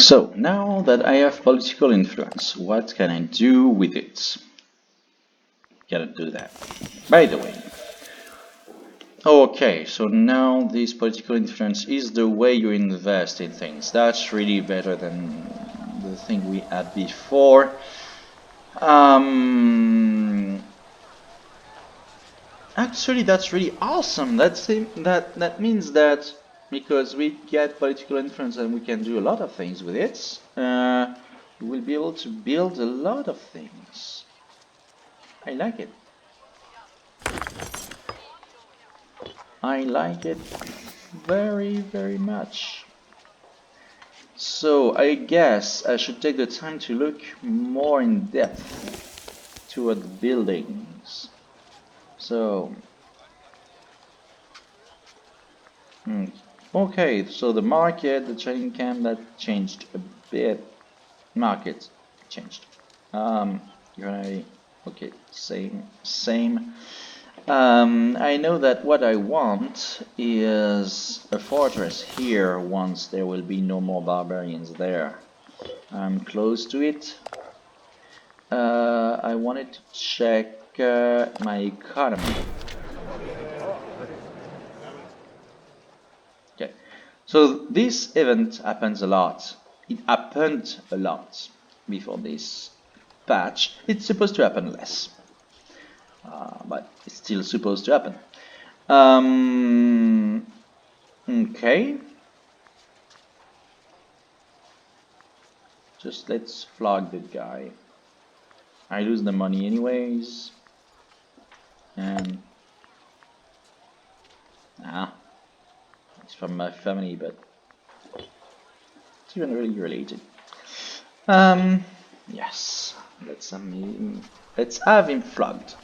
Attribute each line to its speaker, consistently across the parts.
Speaker 1: So, now that I have political influence, what can I do with it? Gotta do that. By the way, okay, so now this political influence is the way you invest in things. That's really better than the thing we had before. Um, Actually, that's really awesome. That means that because we get political influence and we can do a lot of things with it, we will be able to build a lot of things. I like it. I like it very, very much. So I guess I should take the time to look more in depth toward the buildings. So, hmm, okay, so the market, the training camp, that changed a bit. Market changed. Unity, okay, same. I know that what I want is a fortress here once there will be no more barbarians there. I'm close to it. I wanted to check my economy. Okay, so this event happens a lot. It happened a lot before this patch. It's supposed to happen less, but it's still supposed to happen. Okay, just let's flog the guy. I lose the money anyways, and it's from my family, but it's even really related. Yes, let's have him flogged.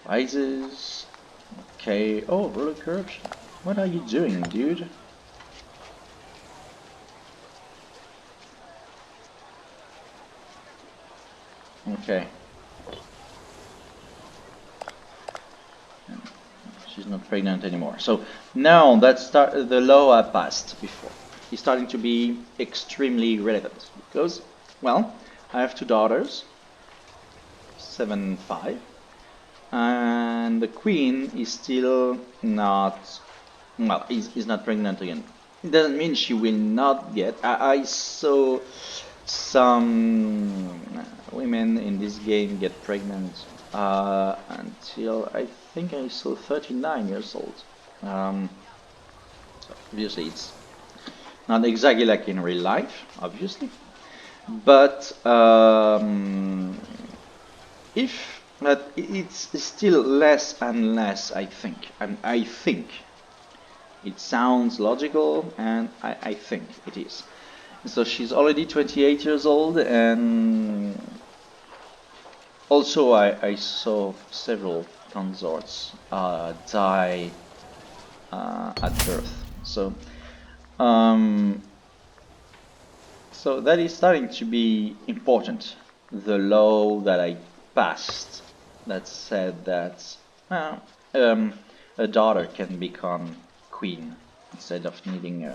Speaker 1: Rises. Okay. Oh, ruler corruption. What are you doing, dude? Okay. She's not pregnant anymore. So now that the law I passed before is starting to be extremely relevant because, well, I have two daughters, 7 and 5, and the queen is still not, well, is not pregnant again. It doesn't mean she will not get. I saw some women in this game get pregnant until I think I saw 39 years old. So obviously, it's not exactly like in real life, obviously, but if but it's still less and less, I think, and I think it sounds logical, and I think it is. So she's already 28 years old, and also I saw several consorts die at birth. Um, so that is starting to be important. The law that I passed that said that well, a daughter can become queen instead of needing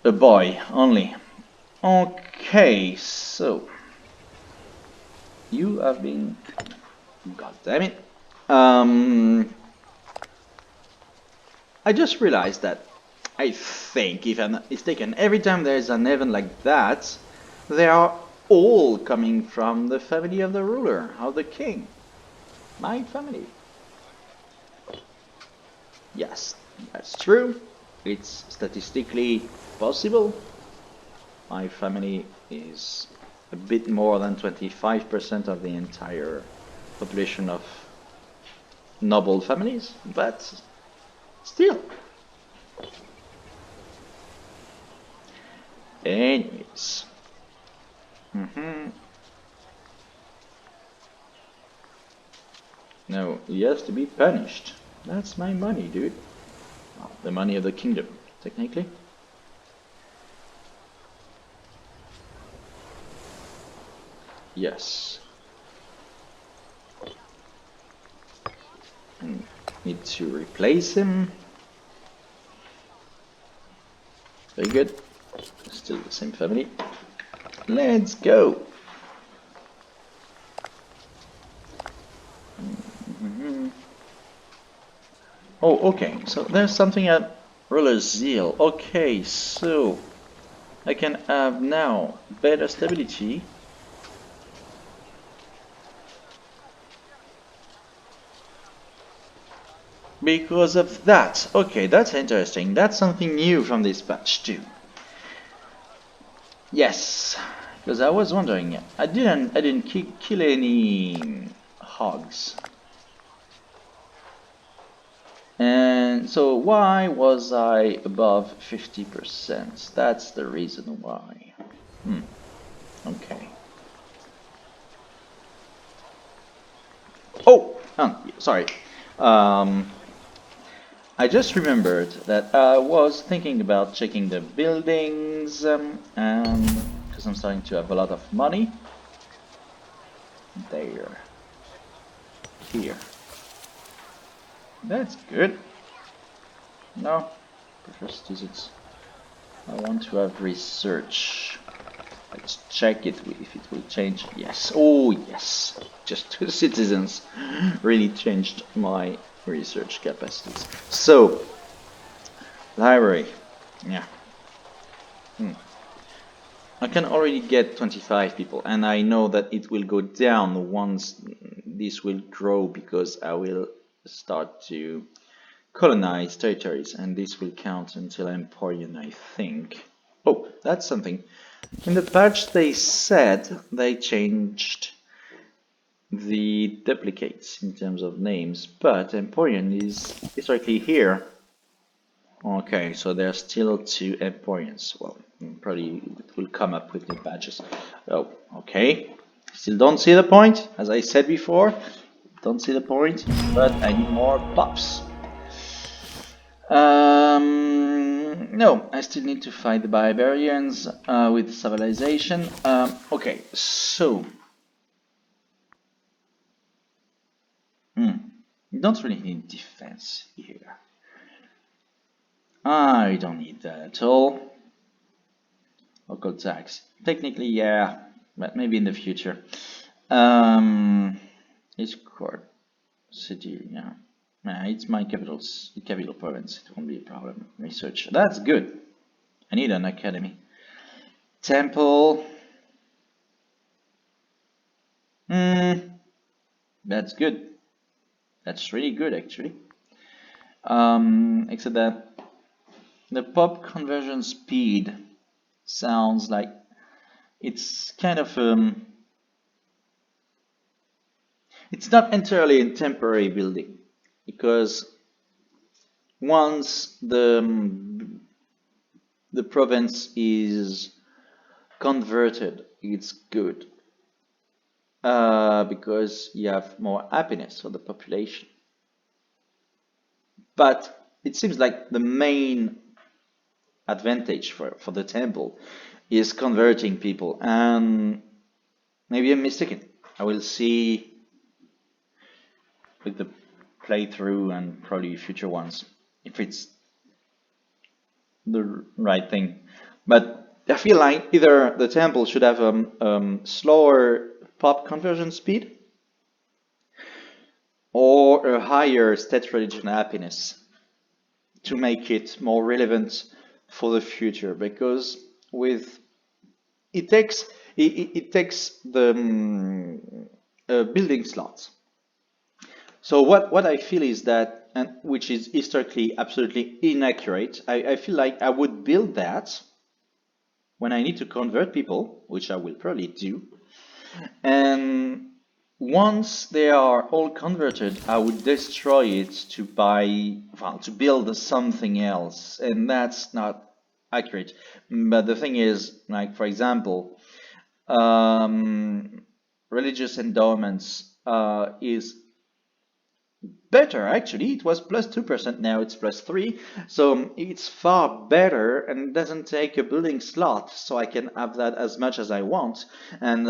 Speaker 1: a boy only. Okay, so you have been, god damn it. I just realized that I think, if I'm not mistaken, every time there's an event like that, they are all coming from the family of the ruler, of the king. My family. Yes, that's true. It's statistically possible. My family is a bit more than 25% of the entire population of noble families, but still. Anyways. No, he has to be punished. That's my money, dude. Well, the money of the kingdom, technically. Yes. Need to replace him. Very good. Still the same family. Let's go. Oh, okay. So there's something at Ruler Zeal. Okay, so I can have now better stability. Because of that. Okay, that's interesting. That's something new from this patch too. Yes, because I was wondering. I didn't kill any hogs. And so why was I above 50%? That's the reason why. Okay. Sorry. Um, I just remembered that I was thinking about checking the buildings, and because I'm starting to have a lot of money. There. Here. That's good. No, prefer visits. I want to have research. Let's check it if it will change. Yes. Oh, yes. Just 2 citizens really changed my research capacities. So, library. Yeah. I can already get 25 people, and I know that it will go down once this will grow because I will start to colonize territories, and this will count until Emporion, I think. Oh, that's something. In the patch they said they changed the duplicates in terms of names, but Emporion is historically here. Okay, so there are still 2 Emporions. Well, probably it will come up with new patches. Oh, okay. Still don't see the point, as I said before. Don't see the point, but I need more pops. No, I still need to fight the barbarians with civilization. Okay, so you don't really need defense here. I don't need that at all. Local tax. Technically, yeah, but maybe in the future. It's court city, yeah. It's my capital province. It won't be a problem. Research. That's good. I need an academy. Temple. That's good. That's really good, actually. Except that the pop conversion speed sounds like it's kind of it's not entirely a temporary building, because once the province is converted, it's good, because you have more happiness for the population. But it seems like the main advantage for the temple is converting people, and maybe I'm mistaken. I will see with the playthrough and probably future ones if it's the right thing. But I feel like either the temple should have slower pop conversion speed or a higher state religion happiness to make it more relevant for the future, because with it takes it takes the building slots. So what I feel is that, and which is historically absolutely inaccurate, I feel like I would build that when I need to convert people, which I will probably do, and once they are all converted, I would destroy it to to build something else, and that's not accurate. But the thing is, like for example, religious endowments is better actually. It was plus 2%, now it's plus 3, so it's far better and doesn't take a building slot, so I can have that as much as I want, and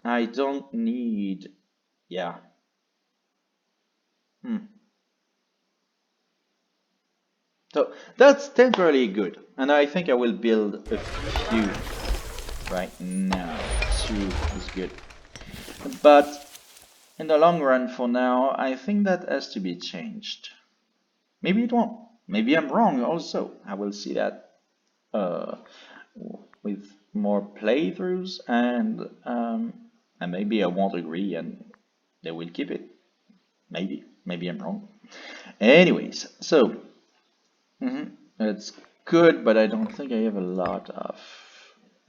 Speaker 1: I don't need, yeah. So that's temporarily good, and I think I will build a few right now. 2 is good, but in the long run, for now, I think that has to be changed. Maybe it won't. Maybe I'm wrong. Also, I will see that uh, with more playthroughs, and maybe I won't agree, and they will keep it. Maybe I'm wrong. Anyways, so it's good, but I don't think I have a lot of.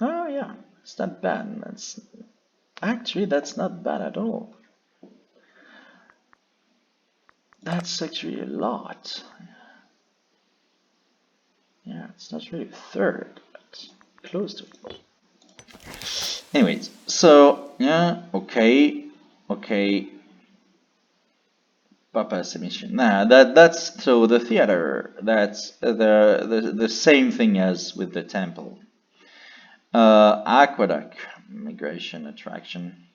Speaker 1: Oh yeah, it's not bad. That's not bad at all. That's actually a lot. Yeah, it's not really a third, but close to it. Anyways, so yeah, okay, Papa's mission. Nah, that's so the theater. That's the same thing as with the temple. Aqueduct, migration attraction.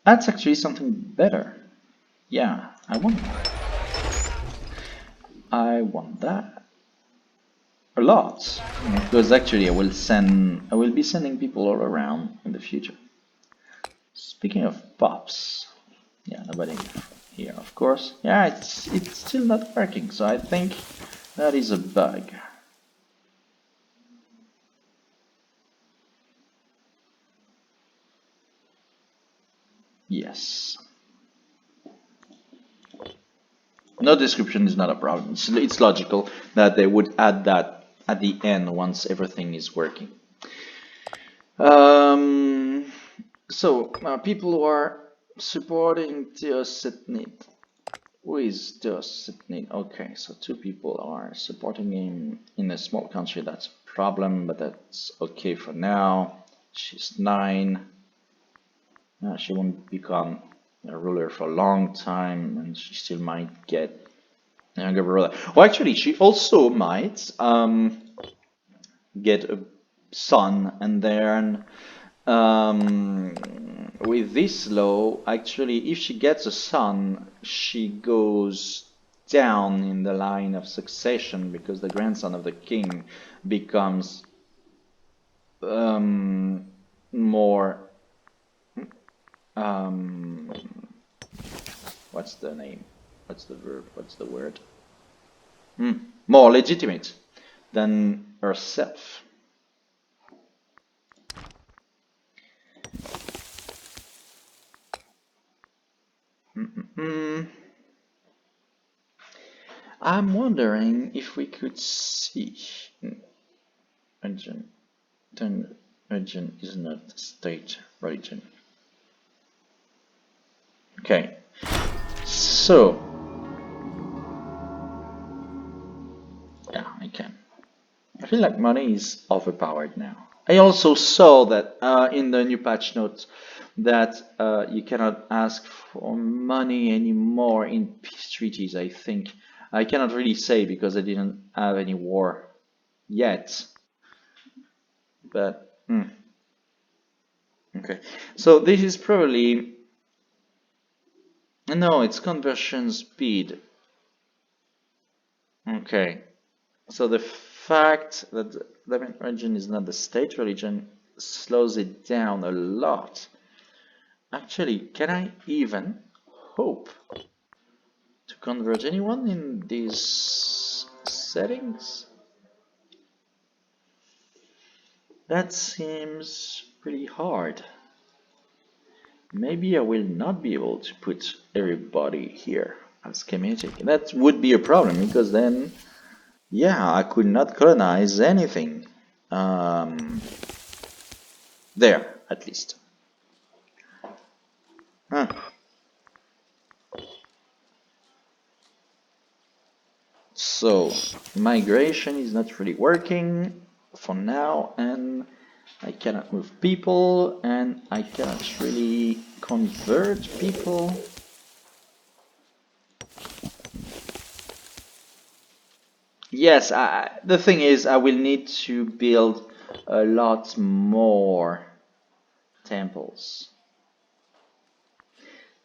Speaker 1: That's actually something better. Yeah, I want that a lot because actually I will be sending people all around in the future. Speaking of pops, yeah, nobody here, of course. Yeah, it's still not working, so I think that is a bug. Yes. No description is not a problem. It's logical that they would add that at the end once everything is working. Um, people who are supporting Teositnit. Who is Teositnit? Okay, so 2 people are supporting him in a small country. That's a problem, but that's okay for now. She's 9. She won't become a ruler for a long time, and she still might get a younger brother. Well, actually, she also might get a son, and then with this law, actually, if she gets a son, she goes down in the line of succession because the grandson of the king becomes more um, what's the name? What's the verb? What's the word? More legitimate than herself. I'm wondering if we could see region. Then region is not state region. Okay, so yeah, I can. I feel like money is overpowered now. I also saw that in the new patch notes that you cannot ask for money anymore in peace treaties. I think I cannot really say because I didn't have any war yet. But okay, so this is probably no, it's conversion speed. Okay, so the fact that the religion is not the state religion slows it down a lot. Actually, can I even hope to convert anyone in these settings? That seems pretty hard. Maybe I will not be able to put everybody here as schematic. That would be a problem because then, yeah, I could not colonize anything. There, at least. Huh. So, migration is not really working for now, and I cannot move people, and I cannot really convert people. Yes, the thing is, I will need to build a lot more temples.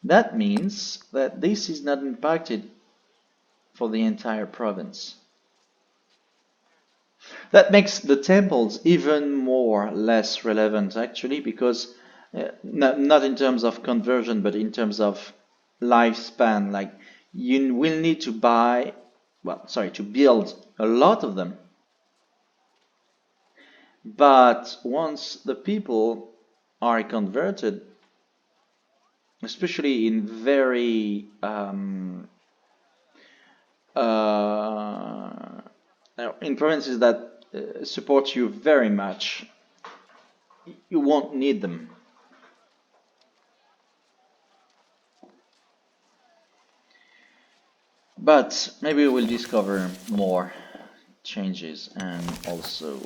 Speaker 1: That means that this is not impacted for the entire province. That makes the temples even more less relevant actually, because not in terms of conversion but in terms of lifespan. Like, you will need to to build a lot of them, but once the people are converted, especially in very in provinces that support you very much, you won't need them. But maybe we'll discover more changes. And also,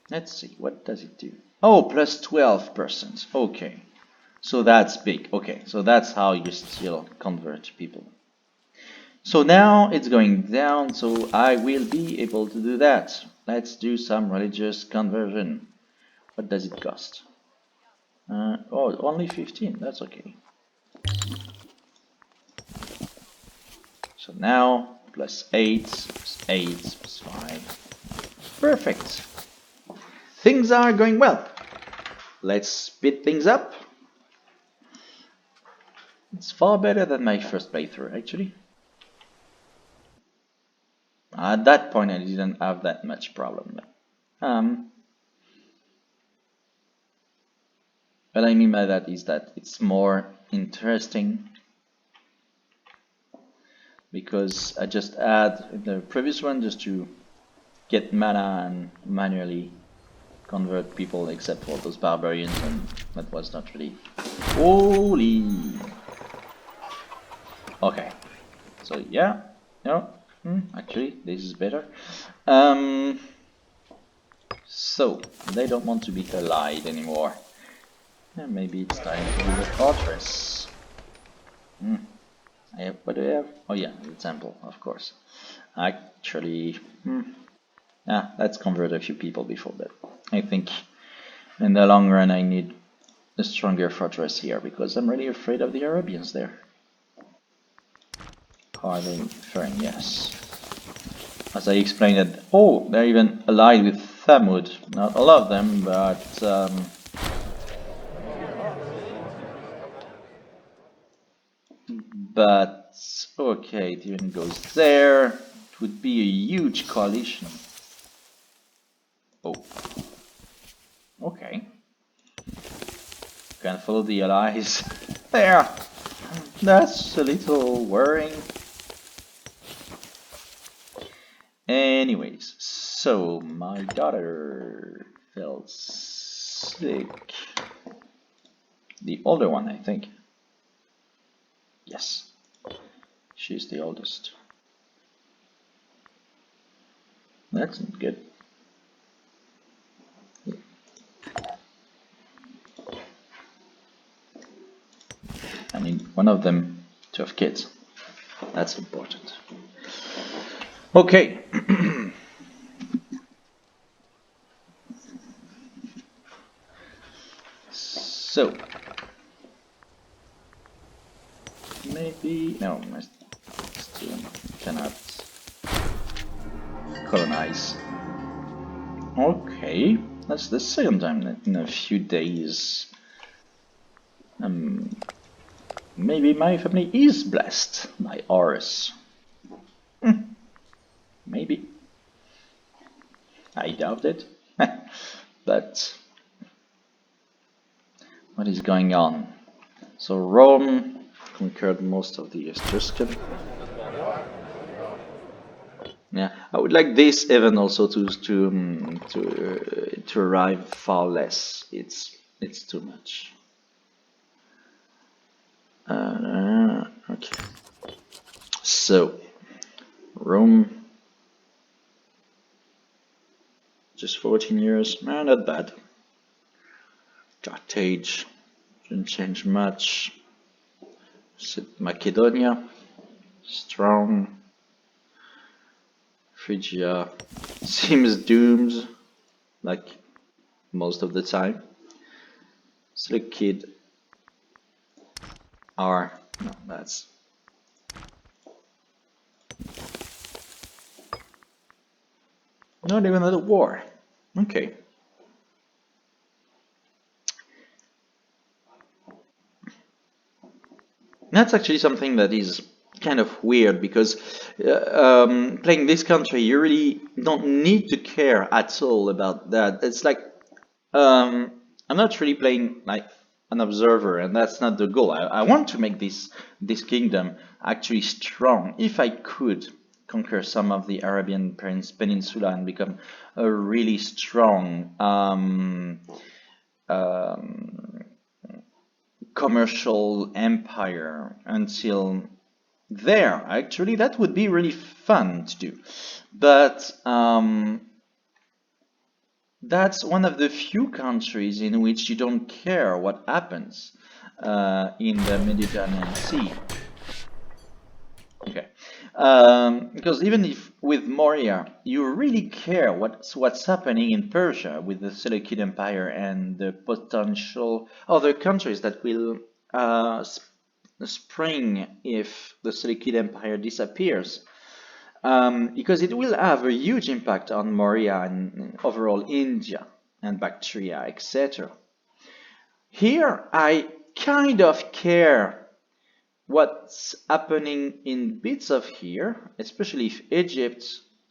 Speaker 1: let's see, what does it do? Oh, plus 12%. Okay, so that's big. Okay, so that's how you still convert people. So now it's going down, so I will be able to do that. Let's do some religious conversion. What does it cost? Oh, only 15, that's okay. So now, plus 8, plus 8, plus 5. Perfect. Things are going well. Let's speed things up. It's far better than my first playthrough, actually. At that point, I didn't have that much problem. What I mean by that is that it's more interesting, because I just add the previous one just to get mana and manually convert people, except for those barbarians, and that was not really holy. Okay, so yeah, no, actually this is better. So they don't want to be allied anymore. Maybe it's time to do the fortress. What do I have? Oh yeah, the temple, of course. Actually, let's convert a few people before that. I think in the long run I need a stronger fortress here, because I'm really afraid of the Arabians there. How are they faring? Yes. As I explained that, oh, they're even allied with Thamud. Not all of them, but okay, it even goes there. It would be a huge coalition. Oh, okay. Can follow the allies there. That's a little worrying. Anyways, so my daughter fell sick. The older one, I think. Yes, she's the oldest. That's not good. I need one of them to have kids. That's important. Okay. So maybe no, I still cannot colonize. Okay, that's the second time in a few days. Maybe my family is blessed by Horus. Maybe. I doubt it. But what is going on? So Rome conquered most of the Etruscan. Yeah, I would like this event also to arrive far less. It's too much. Okay. So Rome, just 14 years. Not bad. Carthage didn't change much. Macedonia, strong. Phrygia seems doomed, like most of the time. Seleucid, are... No, that's... Not even at a war. Okay. That's actually something that is kind of weird because playing this country, you really don't need to care at all about that. It's like um, I'm not really playing like an observer, and that's not the goal. I want to make this kingdom actually strong. If I could conquer some of the Arabian Peninsula and become a really strong um, commercial empire until there, actually, that would be really fun to do. But that's one of the few countries in which you don't care what happens in the Mediterranean Sea. Okay. Because even if with Moria, you really care what's happening in Persia with the Seleucid Empire and the potential other countries that will spring if the Seleucid Empire disappears. Because it will have a huge impact on Moria and overall India and Bactria, etc. Here, I kind of care what's happening in bits of here, especially if Egypt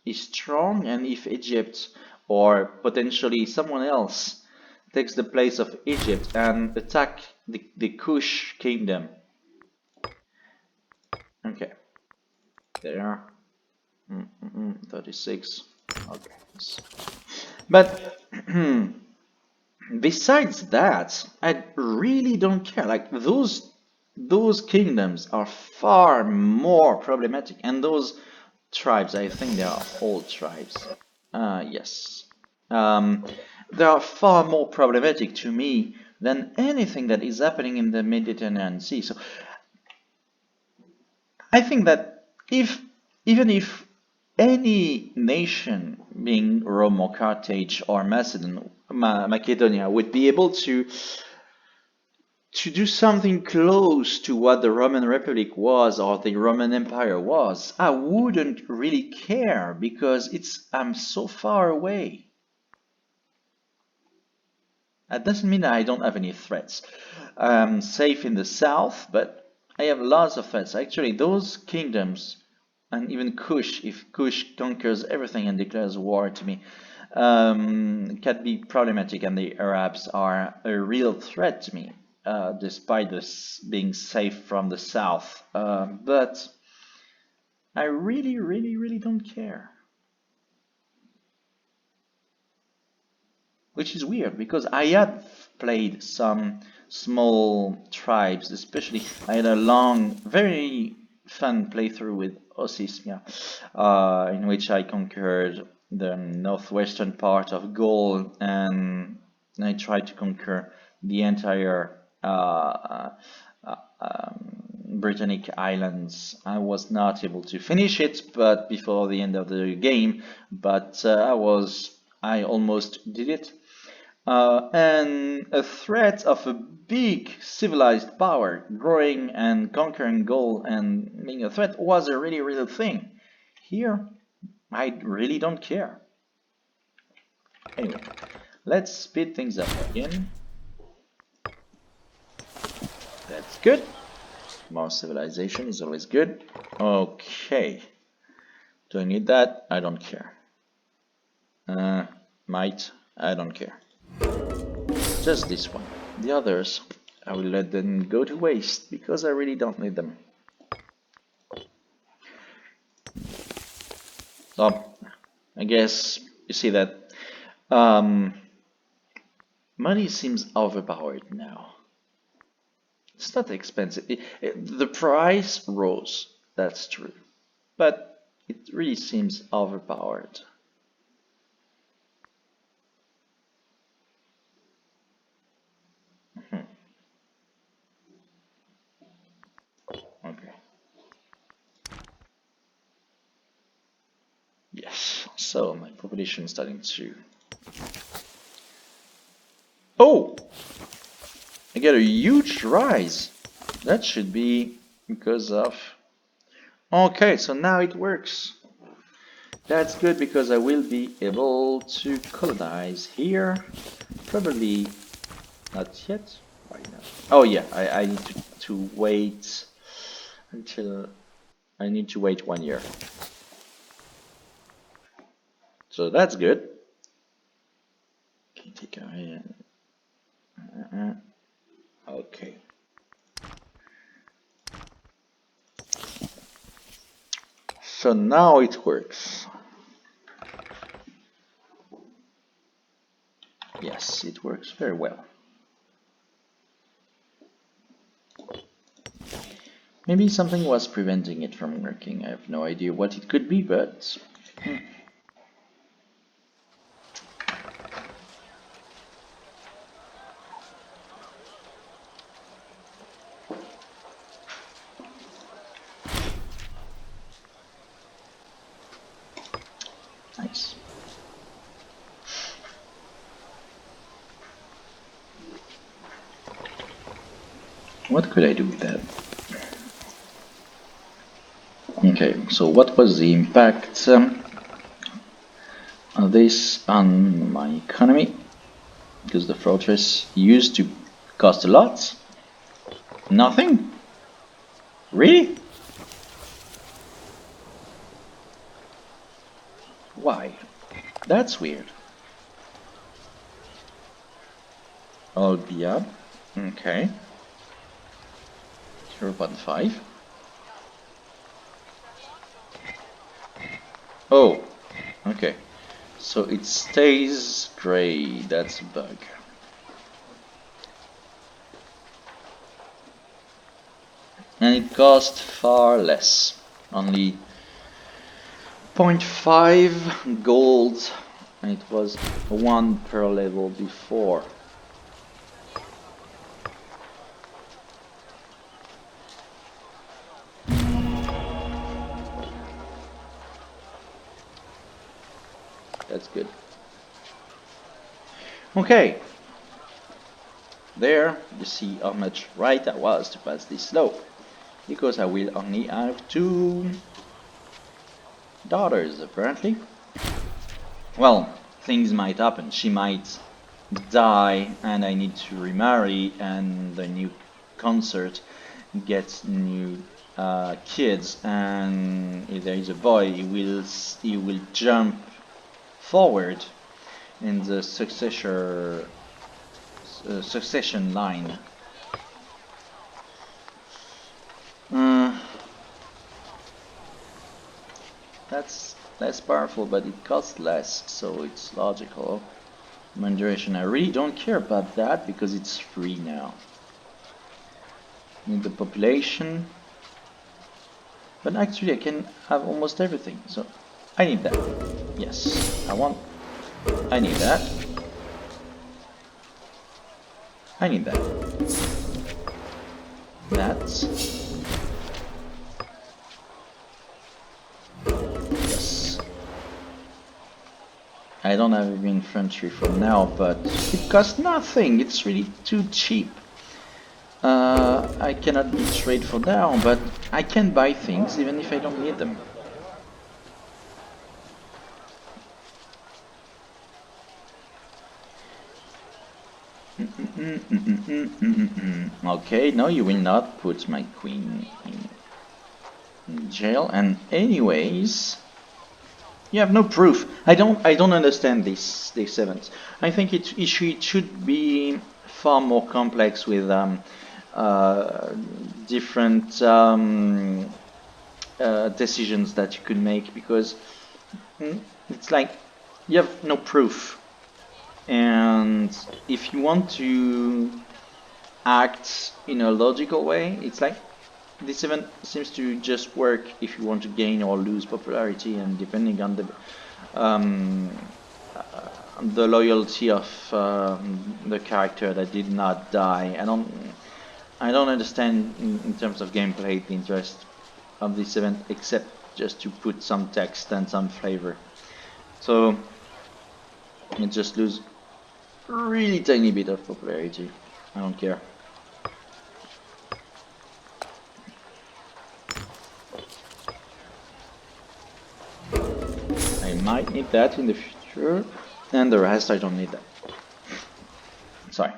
Speaker 1: is strong and if Egypt or potentially someone else takes the place of Egypt and attack the Kush kingdom. Okay, there. 36. Okay. But besides that, I really don't care. Like those kingdoms are far more problematic, and those tribes, I think they are all tribes. Yes. Um, they are far more problematic to me than anything that is happening in the Mediterranean Sea. So I think that even if any nation, being Rome or Carthage or Macedonia, would be able to do something close to what the Roman Republic was or the Roman Empire was, I wouldn't really care because I'm so far away. That doesn't mean that I don't have any threats. I'm safe in the south, but I have lots of threats. Actually, those kingdoms, and even Kush, if Kush conquers everything and declares war to me, can be problematic, and the Arabs are a real threat to me, despite this being safe from the south. But I really, really, really don't care. Which is weird because I had played some small tribes, especially I had a long, very fun playthrough with Osismia, in which I conquered the northwestern part of Gaul and I tried to conquer the entire Britannic islands. I was not able to finish it, but before the end of the game, but I almost did it. And a threat of a big civilized power growing and conquering Gaul and being a threat was a really real thing. Here, I really don't care. Anyway, let's speed things up again. That's good. More civilization is always good. Okay. Do I need that? I don't care. Might? I don't care. Just this one. The others, I will let them go to waste because I really don't need them. So, I guess you see that money seems overpowered now. It's not expensive. The price rose, that's true, but it really seems overpowered. Okay. Yes, so my population is starting to... Oh! I get a huge rise. That should be because of... Okay, so now it works. That's good because I will be able to colonize here. Probably not yet. Why not? Oh yeah, I need to wait until... I need to wait 1 year. So that's good. Can take a... Okay. So now it works. Yes, it works very well. Maybe something was preventing it from working. I have no idea what it could be, but... Nice. What could I do with that? Okay, so what was the impact of this on my economy? Because the fortress used to cost a lot. Nothing? Really? Why? That's weird. I'll be up. Okay. 0.5. Oh, okay. So it stays gray. That's a bug. And it cost far less. Only 0.5 gold. And it was 1 per level before. That's good. Okay. There you see how much right I was to pass this law. Because I will only have 2 daughters, apparently. Well, things might happen. She might die and I need to remarry, and the new consort gets new kids, and if there is a boy, he will jump forward in the succession line. That's less powerful, but it costs less, so it's logical. Duration, I really don't care about that because it's free now. Need the population, but actually I can have almost everything, so I need that. Yes, I need that. I need that. That's... Yes. I don't have even infantry for now, but it costs nothing. It's really too cheap. I cannot be trade for now, but I can buy things even if I don't need them. Okay, no, you will not put my queen in jail. And anyways, you have no proof. I don't understand this event. I think it should be far more complex with different decisions that you could make, because it's like you have no proof, and if you want to act in a logical way, it's like this event seems to just work if you want to gain or lose popularity, and depending on the loyalty of the character that did not die. I don't understand in terms of gameplay the interest of this event, except just to put some text and some flavor. So it just lose really tiny bit of popularity. I don't care. might need that in the future, and the rest I don't need that. Sorry.